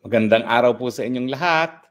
Magandang araw po sa inyong lahat.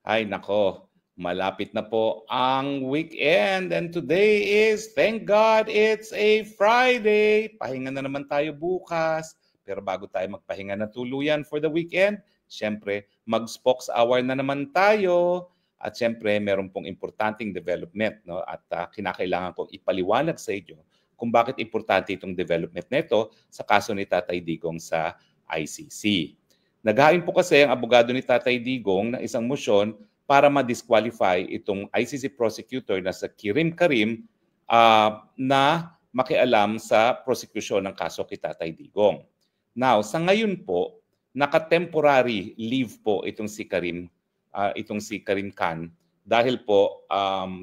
Ay nako, malapit na po ang weekend and today is, thank God, it's a Friday. Pahinga na naman tayo bukas. Pero bago tayo magpahinga na tuluyan for the weekend, syempre mag-spokes hour na naman tayo. At syempre meron pong importanteng development, no? At kinakailangan kong ipaliwanag sa inyo kung bakit importante itong development nito sa kaso ni Tatay Digong sa ICC. Naghain po kasi ang abogado ni Tatay Digong ng isang motion para ma-disqualify itong ICC prosecutor na sa Kirim Karim na makialam sa prosecution ng kaso kay Tatay Digong. Now, sa ngayon po, naka-temporary leave po itong si Karim Khan dahil po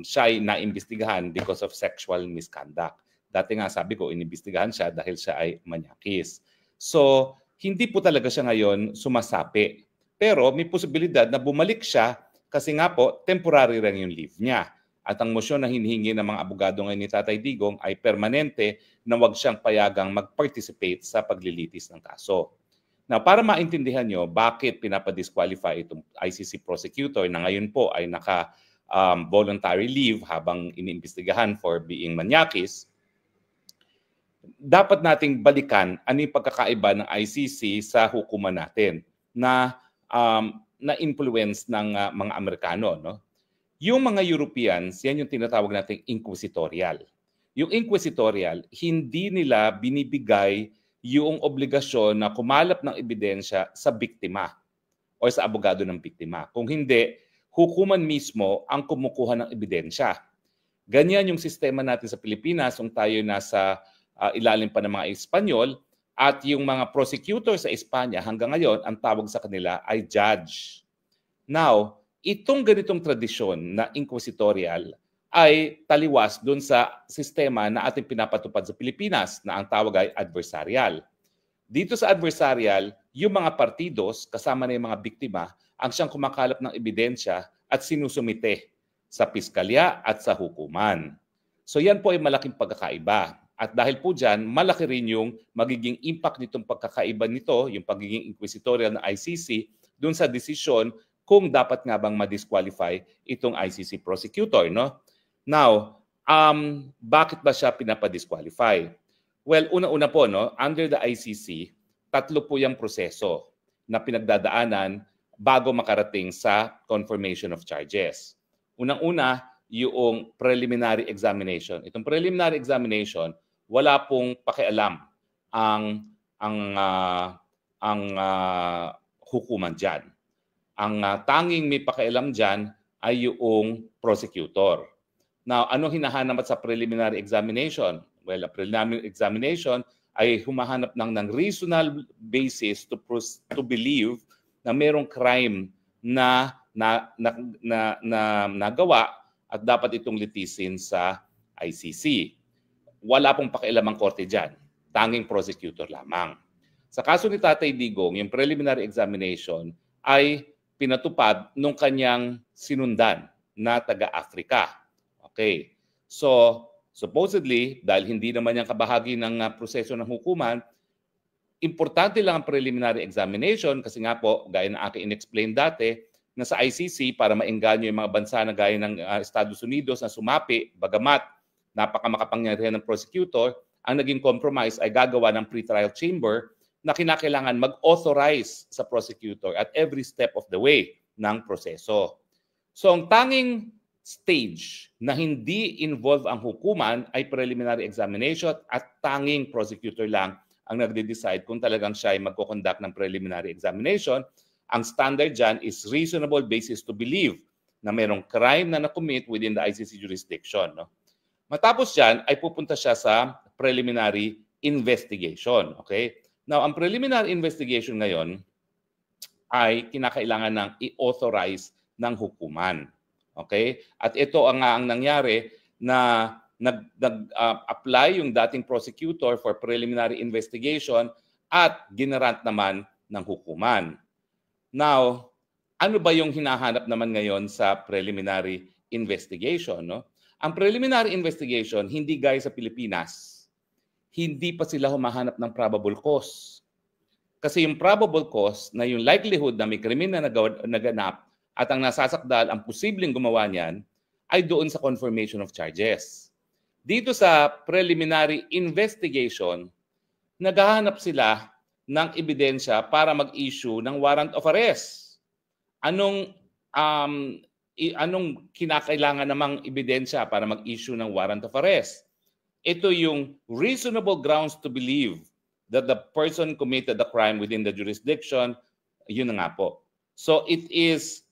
siya ay naimbestigahan because of sexual misconduct. Dati nga sabi ko, inimbestigahan siya dahil siya ay manyakis. So, hindi po talaga siya ngayon sumasapi. Pero may posibilidad na bumalik siya kasi nga po, temporary lang yung leave niya. At ang motion na hinihingi ng mga abogado ngayon ni Tatay Digong ay permanente na wag siyang payagang mag-participate sa paglilitis ng kaso. Now, para maintindihan nyo bakit pinapadisqualify itong ICC prosecutor na ngayon po ay naka-voluntary leave habang iniimbestigahan for being manyakis, dapat nating balikan ano yung pagkakaiba ng ICC sa hukuman natin na na-influence ng mga Amerikano. No? Yung mga Europeans, yan yung tinatawag nating inquisitorial. Yung inquisitorial, hindi nila binibigay yung obligasyon na kumalap ng ebidensya sa biktima o sa abogado ng biktima. Kung hindi, hukuman mismo ang kumukuha ng ebidensya. Ganyan yung sistema natin sa Pilipinas kung tayo nasa ilalim pa ng mga Espanyol at yung mga prosecutor sa Espanya hanggang ngayon, ang tawag sa kanila ay judge. Now, itong ganitong tradisyon na inquisitorial ay taliwas doon sa sistema na ating pinapatupad sa Pilipinas na ang tawag ay adversarial. Dito sa adversarial, yung mga partidos kasama na yung mga biktima ang siyang kumakalap ng ebidensya at sinusumite sa piskalya at sa hukuman. So yan po ay malaking pagkakaiba. At dahil po dyan, malaki rin yung magiging impact nitong pagkakaiba nito, yung pagiging inquisitorial ng ICC, doon sa desisyon kung dapat nga bang ma-disqualify itong ICC prosecutor. No? Now, bakit ba siya pinapa-disqualify? Well, una-una po, no, under the ICC, 3 po yung proseso na pinagdadaanan bago makarating sa confirmation of charges. Unang-una, yung preliminary examination. Itong preliminary examination, wala pong pakialam ang hukuman dyan. Ang tanging may pakialam dyan ay yung prosecutor. Now, ano hinahanap sa preliminary examination? Well, a preliminary examination ay humahanap ng reasonable basis to believe na mayroong crime na nagawa at dapat itong litisin sa ICC. Wala pong pakialam ang korte dyan. Tanging prosecutor lamang. Sa kaso ni Tatay Digong, yung preliminary examination ay pinatupad nung kanyang sinundan na taga-Africa. Okay. So, supposedly, dahil hindi naman yung kabahagi ng proseso ng hukuman, importante lang ang preliminary examination kasi nga po, gaya na aking in-explain dati, na sa ICC para maengganyo yung mga bansa na gaya ng Estados Unidos na sumapi, bagamat napakamakapangyarihan ng prosecutor, ang naging compromise ay gagawa ng pre-trial chamber na kinakailangan mag-authorize sa prosecutor at every step of the way ng proseso. So ang tanging stage na hindi involve ang hukuman ay preliminary examination at tanging prosecutor lang ang nagde-decide kung talagang siya ay magko-conduct ng preliminary examination. Ang standard dyan is reasonable basis to believe na mayroong crime na na-commit within the ICC jurisdiction. No? Matapos dyan ay pupunta siya sa preliminary investigation. Okay? Now, ang preliminary investigation ngayon ay kinakailangan ng i-authorize ng hukuman. Okay? At ito ang nangyari na nag-apply yung dating prosecutor for preliminary investigation at ginarant naman ng hukuman. Now, ano ba yung hinahanap naman ngayon sa preliminary investigation? No? Ang preliminary investigation, hindi gaya sa Pilipinas, hindi pa sila humahanap ng probable cause. Kasi yung probable cause na yung likelihood na may krimen na naganap at ang nasasakdal ang posibleng gumawa niyan ay doon sa confirmation of charges. Dito sa preliminary investigation, naghahanap sila ng ebidensya para mag-issue ng warrant of arrest. Anong kinakailangan namang ebidensya para mag-issue ng warrant of arrest? Ito yung reasonable grounds to believe that the person committed the crime within the jurisdiction. Yun na nga po. So it is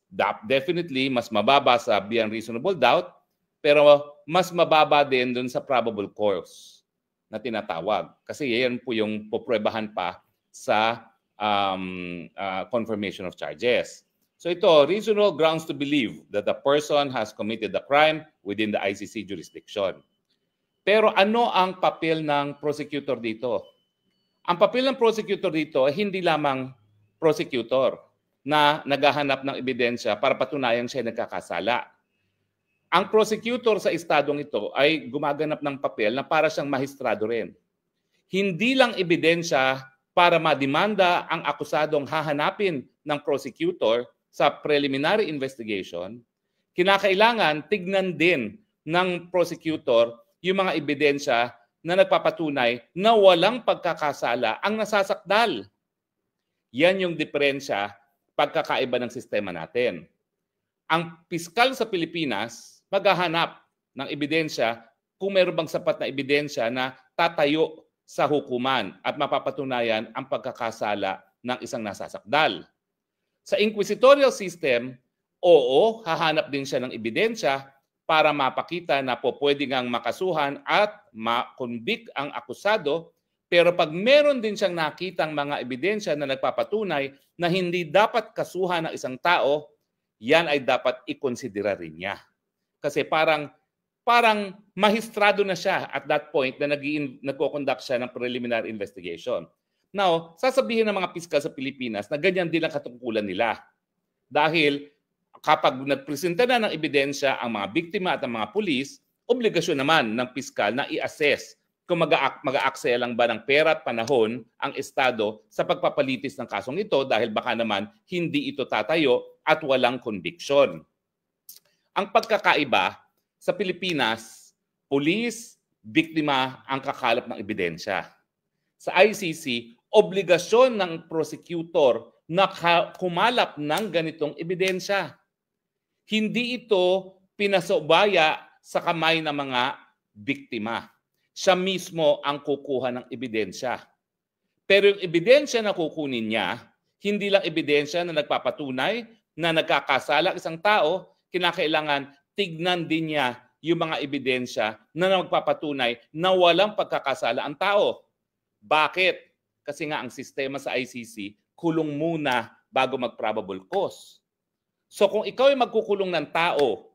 definitely mas mababa sa beyond reasonable doubt, pero mas mababa din dun sa probable cause na tinatawag. Kasi yan po yung popruebahan pa sa confirmation of charges. So ito, reasonable grounds to believe that the person has committed the crime within the ICC jurisdiction. Pero ano ang papel ng prosecutor dito? Ang papel ng prosecutor dito ay hindi lamang prosecutor na naghahanap ng ebidensya para patunayan siya nagkakasala. Ang prosecutor sa estadong ito ay gumaganap ng papel na para siyang mahistrado rin. Hindi lang ebidensya para mademanda ang akusadong hahanapin ng prosecutor sa preliminary investigation, kinakailangan tignan din ng prosecutor yung mga ebidensya na nagpapatunay na walang pagkakasala ang nasasakdal. Yan yung diferensya, pagkakaiba ng sistema natin. Ang piskal sa Pilipinas maghahanap ng ebidensya kung meron bang sapat na ebidensya na tatayo sa hukuman at mapapatunayan ang pagkakasala ng isang nasasakdal. Sa inquisitorial system, oo, hahanap din siya ng ebidensya para mapakita na po pwede ngang makasuhan at makonvict ang akusado, pero pag meron din siyang nakitang mga ebidensya na nagpapatunay na hindi dapat kasuhan ng isang tao, yan ay dapat ikonsidera rin niya. Kasi parang mahistrado na siya at that point na nagko-conduct siya ng preliminary investigation. Now, sasabihin ng mga piskal sa Pilipinas na ganyan din ang katungkulan nila. Dahil kapag nagpresenta na ng ebidensya ang mga biktima at ang mga pulis, obligasyon naman ng piskal na i-assess kung mag-aaksaya lang ba ng pera at panahon ang Estado sa pagpapalitis ng kasong ito dahil baka naman hindi ito tatayo at walang conviction. Ang pagkakaiba sa Pilipinas, pulis, biktima ang kakalap ng ebidensya. Sa ICC, obligasyon ng prosecutor na kumalap ng ganitong ebidensya. Hindi ito pinasobaya sa kamay ng mga biktima. Siya mismo ang kukuha ng ebidensya. Pero yung ebidensya na kukunin niya, hindi lang ebidensya na nagpapatunay na nagkakasala isang tao, kinakailangan tignan din niya yung mga ebidensya na magpapatunay na walang pagkakasala ang tao. Bakit? Kasi nga ang sistema sa ICC, kulong muna bago mag-probable cause. So kung ikaw ay magkukulong ng tao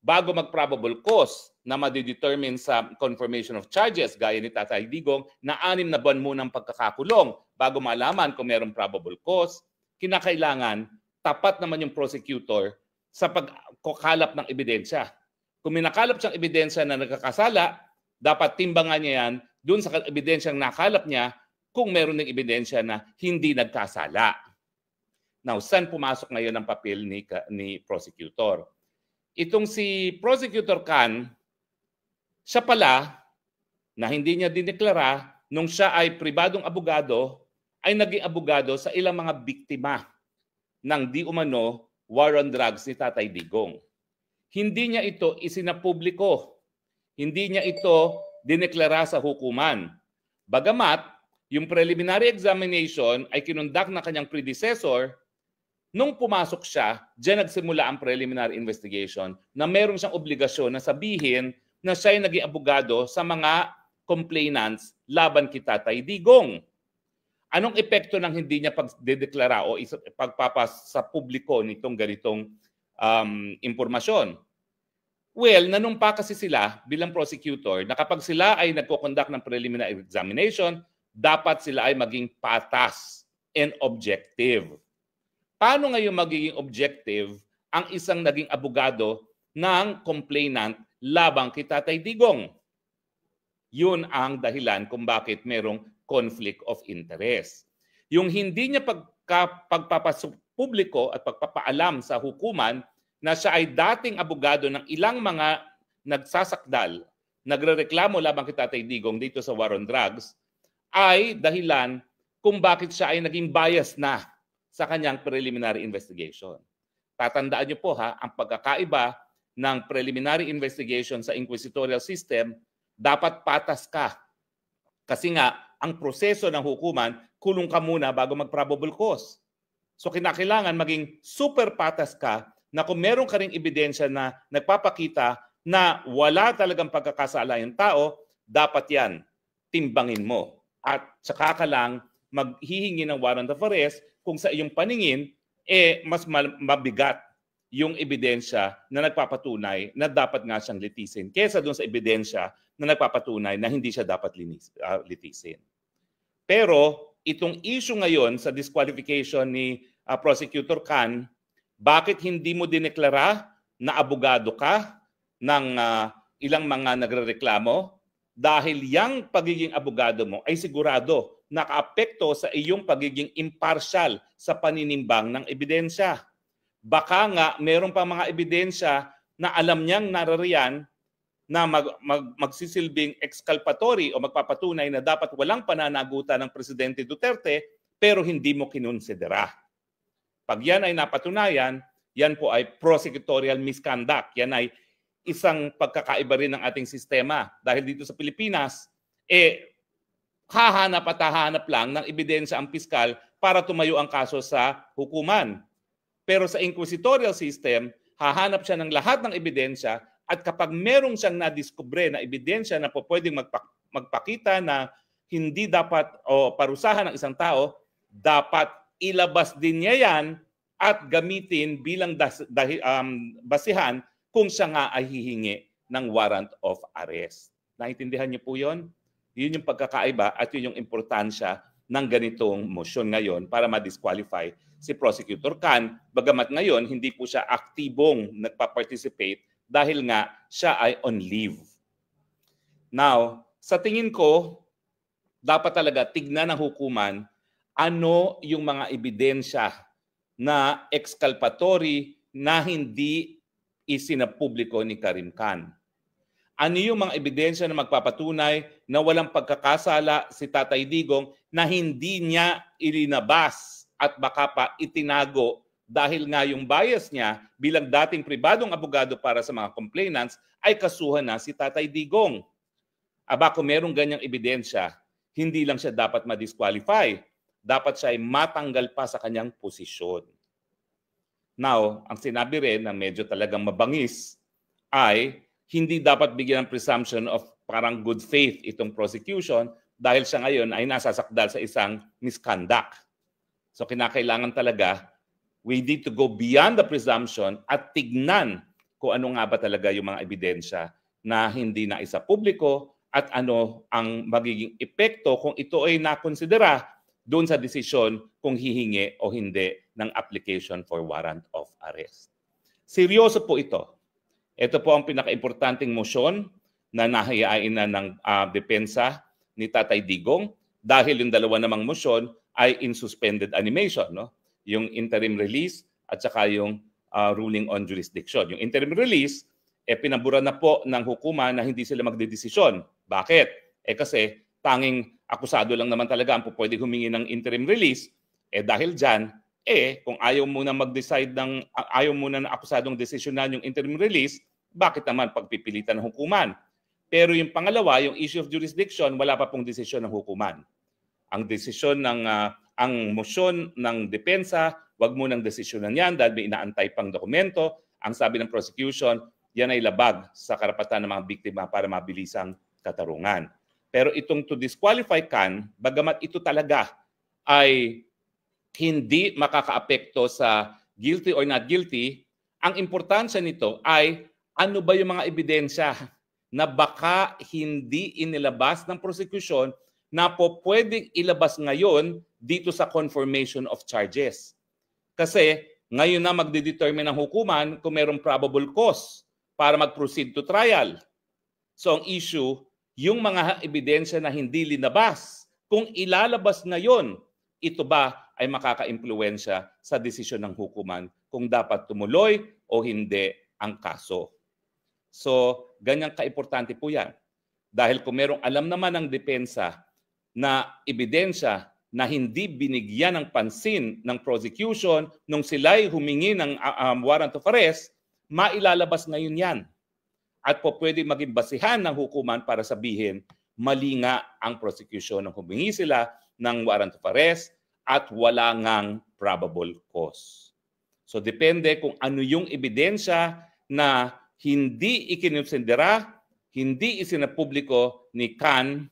bago mag-probable cause na madidetermine sa confirmation of charges, gaya ni Tatay Digong, na 6 na buwan munang pagkakakulong bago malaman kung mayroong probable cause, kinakailangan tapat naman yung prosecutor sa pagkakalap ng ebidensya. Kung may nakalap siyang ebidensya na nagkakasala, dapat timbangan niya yan dun sa ebidensyang nakalap niya kung meron ng ebidensya na hindi nagkasala. Now, saan pumasok ngayon ang papel ni prosecutor? Itong si Prosecutor Can, siya pala, na hindi niya dineklara, nung siya ay pribadong abogado, ay naging abogado sa ilang mga biktima ng di umano war on drugs ni Tatay Digong. Hindi niya ito isinapubliko. Hindi niya ito dineklara sa hukuman. Bagamat, yung preliminary examination ay kinundak na kanyang predecessor. Nung pumasok siya, diyan nagsimula ang preliminary investigation na meron siyang obligasyon na sabihin na siya ay naging abogado sa mga complainants laban kay Tatay Digong. Anong epekto ng hindi niya pagdedeklara o pagpapas sa publiko nitong ganitong impormasyon? Well, nanumpa kasi sila bilang prosecutor na kapag sila ay nagko-conduct ng preliminary examination, dapat sila ay maging patas and objective. Paano ngayon magiging objective ang isang naging abogado ng complainant labang kay Tatay Digong? Yun ang dahilan kung bakit merong conflict of interest. Yung hindi niya pagpapapubliko at pagpapaalam sa hukuman na siya ay dating abogado ng ilang mga nagsasakdal, nagrereklamo labang kay Tatay Digong dito sa war on drugs, ay dahilan kung bakit siya ay naging bias na sa kanyang preliminary investigation. Tatandaan niyo po ha, ang pagkakaiba ng preliminary investigation sa inquisitorial system, dapat patas ka. Kasi nga, ang proseso ng hukuman, kulong ka muna bago mag-probable cause. So kinakailangan maging super patas ka na kung meron ka ring ebidensya na nagpapakita na wala talagang pagkakasala yung tao, dapat yan timbangin mo. At saka ka lang maghihingi ng warrant of arrest kung sa iyong paningin, mas mabigat yung ebidensya na nagpapatunay na dapat nga siyang litisin kesa doon sa ebidensya na nagpapatunay na hindi siya dapat litisin. Pero itong issue ngayon sa disqualification ni Prosecutor Can, bakit hindi mo dineklara na abogado ka ng ilang mga nagrereklamo? Dahil yang pagiging abogado mo ay sigurado nakaapekto sa iyong pagiging impartial sa paninimbang ng ebidensya. Baka nga meron pa mga ebidensya na alam niyang narariyan na magsisilbing exculpatory o magpapatunay na dapat walang pananagutan ng Presidente Duterte pero hindi mo kinonsidera. Pag yan ay napatunayan, yan po ay prosecutorial misconduct. Yan ay isang pagkakaiba rin ng ating sistema. Dahil dito sa Pilipinas, hahanap at hahanap lang ng ebidensya ang piskal para tumayo ang kaso sa hukuman. Pero sa inquisitorial system, hahanap siya ng lahat ng ebidensya at kapag merong siyang nadiskubre na ebidensya na po pwedeng magpakita na hindi dapat o parusahan ng isang tao, dapat ilabas din niya yan at gamitin bilang basihan kung siya nga ay hihingi ng warrant of arrest. Naintindihan niyo po yun? Yun yung pagkakaiba at yun yung importansya ng ganitong motion ngayon para ma-disqualify si Prosecutor Can. Bagamat ngayon, hindi po siya aktibong nagpa-participate dahil nga siya ay on leave. Now, sa tingin ko, dapat talaga tignan ng hukuman ano yung mga ebidensya na exculpatory na hindi isinapubliko ni Karim Can. Ano yung mga ebidensya na magpapatunay na walang pagkakasala si Tatay Digong na hindi niya ilinabas at baka pa itinago dahil nga yung bias niya bilang dating pribadong abogado para sa mga complainants ay kasuhan na si Tatay Digong. Aba, kung merong ganyang ebidensya, hindi lang siya dapat ma-disqualify. Dapat siya ay matanggal pa sa kanyang posisyon. Now, ang sinabi rin na medyo talagang mabangis ay hindi dapat bigyan ng presumption of parang good faith itong prosecution dahil siya ngayon ay nasasakdal sa isang misconduct. So kinakailangan talaga, we need to go beyond the presumption at tignan kung ano nga ba talaga yung mga ebidensya na hindi na isa publiko at ano ang magiging epekto kung ito ay nakonsidera doon sa desisyon kung hihingi o hindi ng application for warrant of arrest. Seryoso po ito. Ito po ang pinaka-importanting motion na nahayain na ng depensa ni Tatay Digong dahil yung dalawa namang motion ay in suspended animation, no? Yung interim release at saka yung ruling on jurisdiction. Yung interim release, pinabura na po ng hukuman na hindi sila magdedesisyon. Bakit? Kasi tanging akusado lang naman talaga ang pwede humingi ng interim release. Dahil dyan, kung ayaw mo na mag-decide ayaw mo na akusadong desisyonan yung interim release, bakit naman pagpipilitan ng hukuman? Pero yung pangalawa, yung issue of jurisdiction, wala pa pong desisyon ng hukuman. Ang desisyon ang motion ng depensa, wag mo nang desisyonan yan dahil may inaantay pang dokumento. Ang sabi ng prosecution, yan ay labag sa karapatan ng mga biktima para mabilisang katarungan. Pero itong to disqualify Can, bagamat ito talaga ay hindi makakaapekto sa guilty or not guilty, ang importansya nito ay ano ba yung mga ebidensya na baka hindi inilabas ng prosecution na po pwedeng ilabas ngayon dito sa confirmation of charges. Kasi ngayon na magdedetermine ng hukuman kung mayroong probable cause para mag-proceed to trial. So ang issue, yung mga ebidensya na hindi linabas, kung ilalabas ngayon ito ba ay makaka-impluwensya sa desisyon ng hukuman kung dapat tumuloy o hindi ang kaso. So, ganyang kaimportante po yan. Dahil kung merong alam naman ng depensa na ebidensya na hindi binigyan ng pansin ng prosecution nung sila'y humingi ng warrant of arrest, mailalabas ngayon yan. At po pwede maging basihan ng hukuman para sabihin, mali nga ang prosecution nung humingi sila ng warrant of arrest at wala ngang probable cause. So depende kung ano yung ebidensya na hindi ikinonsindera, hindi isinapubliko ni Khan,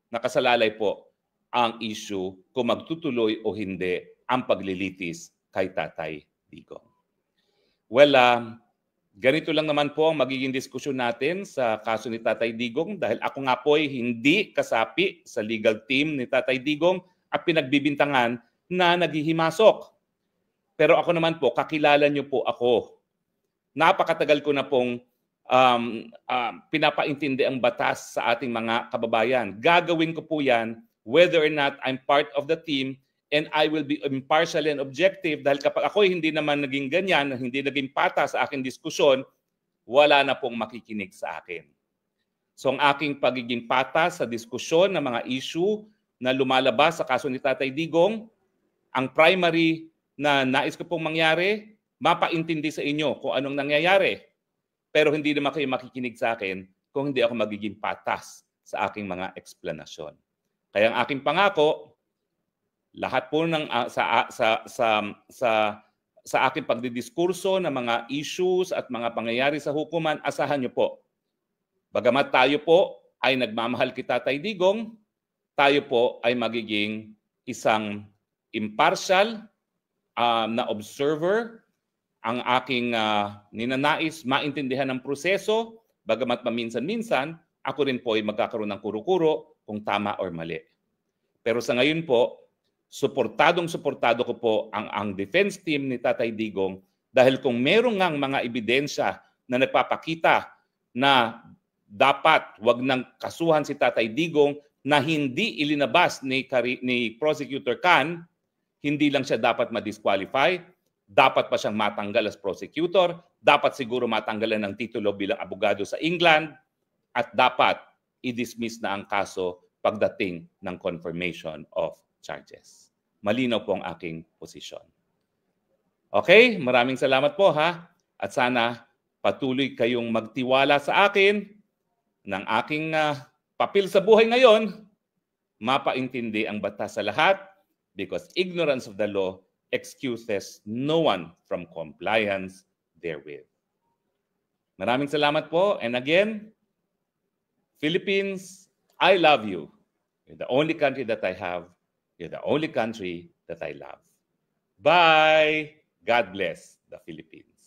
nakasalalay po ang issue kung magtutuloy o hindi ang paglilitis kay Tatay Digong. Well, ganito lang naman po ang magiging diskusyon natin sa kaso ni Tatay Digong dahil ako nga po ay hindi kasapi sa legal team ni Tatay Digong at pinagbibintangan na naghihimasok. Pero ako naman po, kakilala niyo po ako. Napakatagal ko na pong pinapaintindi ang batas sa ating mga kababayan. Gagawin ko po yan whether or not I'm part of the team and I will be impartial and objective dahil kapag ako hindi naman naging ganyan, hindi naging pata sa aking diskusyon, wala na pong makikinig sa akin. So ang aking pagiging pata sa diskusyon ng mga issue na lumalabas sa kaso ni Tatay Digong, ang primary na nais ko pong mangyari, mapaintindi sa inyo kung anong nangyayari. Pero hindi naman kayo makikinig sa akin kung hindi ako magiging patas sa aking mga eksplanasyon. Kaya ang aking pangako, lahat po ng sa aking pagdidiskurso ng mga issues at mga pangyayari sa hukuman, asahan niyo po. Bagamat tayo po ay nagmamahal kay Tatay Digong, tayo po ay magiging isang impartial na observer. Ang aking ninanais maintindihan ng proseso, bagamat paminsan-minsan, ako rin po ay magkakaroon ng kuro-kuro kung tama or mali. Pero sa ngayon po, suportado ko po ang defense team ni Tatay Digong dahil kung meron ngang mga ebidensya na nagpapakita na dapat wag nang kasuhan si Tatay Digong na hindi ilinabas ni Prosecutor Khan, hindi lang siya dapat ma-disqualify, dapat pa siyang matanggal as prosecutor, dapat siguro matanggalan ng titulo bilang abogado sa England, at dapat i-dismiss na ang kaso pagdating ng confirmation of charges. Malinaw po ang aking posisyon. Okay, maraming salamat po ha. At sana patuloy kayong magtiwala sa akin ng aking papel sa buhay ngayon, mapaintindi ang batas sa lahat because ignorance of the law excuses no one from compliance therewith. Maraming salamat po. And again, Philippines, I love you. You're the only country that I have. You're the only country that I love. Bye. God bless the Philippines.